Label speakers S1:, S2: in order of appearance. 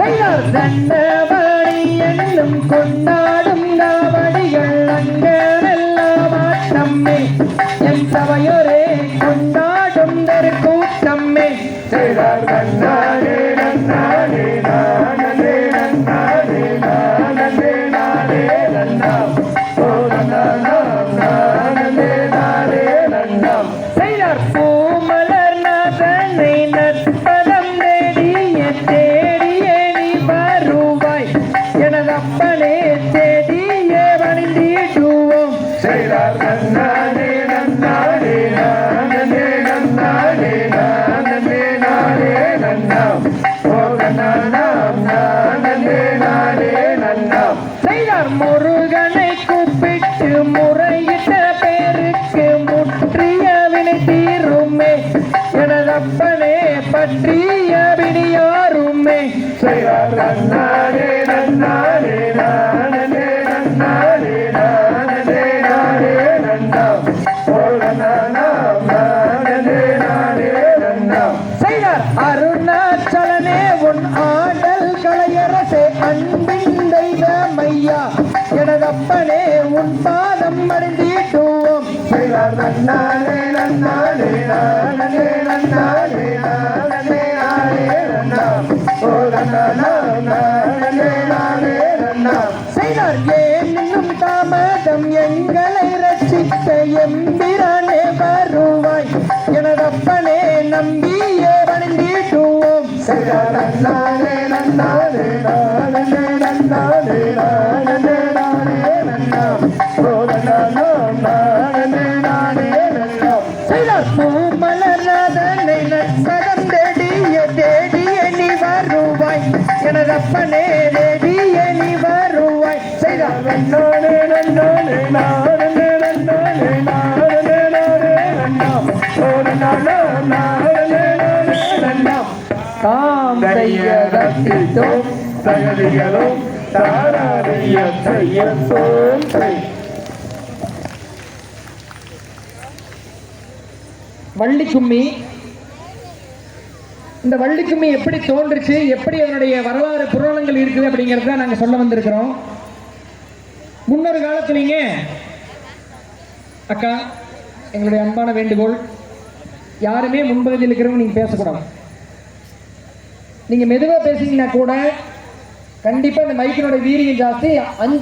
S1: செய்தார் தண்டபடி என்னும் கொண்டாடும் காவடிகள் அங்கெல்லாம் ஆட்டம்மே என் சபையோரே கொண்டாடும் கூட்டம்மே செய்தார் நன்னாடே நன்னாடே நானே நன்னாடே நானே நானே நன்னாம் ஓ நன்னாம் நானே நானே நன்னாம் செய்தார் பூமலர் நாதனை நற்பதம் தேடிய தேடியே நீ வருவாய் எனது அப்பனே தேடியே வணிந்திடுவோம் செய்தார் நன்னாடே நன்னாடே நானே நன்னாடே நானே நானே நன்னாம் ஓ நன்னாம் நானே நானே நன்னாம் செய்தார் முருகனை கூப்பிட்டு முறையிட்ட பேருக்கு முற்றிய வினை தீருமே எனது அப்பனே பற்றிய வினியாருமே செய்தார் நன்னாடே நன்னாடே நானே நன்னாடே நானே நானே நன்னாம் ஓ நன்னாம் நானே நானே நன்னாம் செய்தார் அருணாச்சலனே உன் ஆடல் கலையரசே அன்பின் தெய்வமையா எனது அப்பனே உன் பாதம் அடைந்திடுவோம் செய்தார் நன்னாடே நன்னாடே நானே நன்னாடே நானே நானே நன்னாம் ஓ நன்னாம் நானே நானே நன்னாம் செய்தார் ஏன் இன்னும் தாமதம் எங்களை ரட்சிக்க எம்பிரானே வருவாய் எனது அப்பனே நம்பியே வணிந்திடுவோம் செய்தார் நன்னாடே நன்னாடே நானே நன்னாடே நானே நானே நன்னாம் ஓ நன்னாம் நானே நானே நன்னாம் செய்தார் பூமலர் நாதனை நற்பதம் தேடிய நீ வருவாய் எனது அப்பனே தேடிய நீ வருவாய் செய்தார் நன்னாடே நன்னாடே நானே நன்னாடே நானே நானே நன்னாம் ஓ நன்னாம் நானே நானே நன்னாம் தாம் செய்யதத்திட்டும் தகதிகளும் தாராரிய செய்ய தோன்றை வள்ளிக்கும்மி. இந்த வள்ளிக்கும்மி எப்படி தோன்றுச்சு, எப்படி அதனுடைய வரலாறு புராணங்கள் இருக்குது அப்படிங்கிறத நாங்கள் சொல்ல வந்திருக்கிறோம். முன்னொரு காலத்துலீங்க அக்கா, எங்களுடைய அன்பான வேண்டுகோள், யாருமே முன்பகுதியில் இருக்கிறவங்க நீங்கள் பேசக்கூடாது. நீங்கள் மெதுவாக பேசிங்கன்னா கூட கண்டிப்பாக இந்த மைக்கினோட வீரியம் ஜாஸ்தி.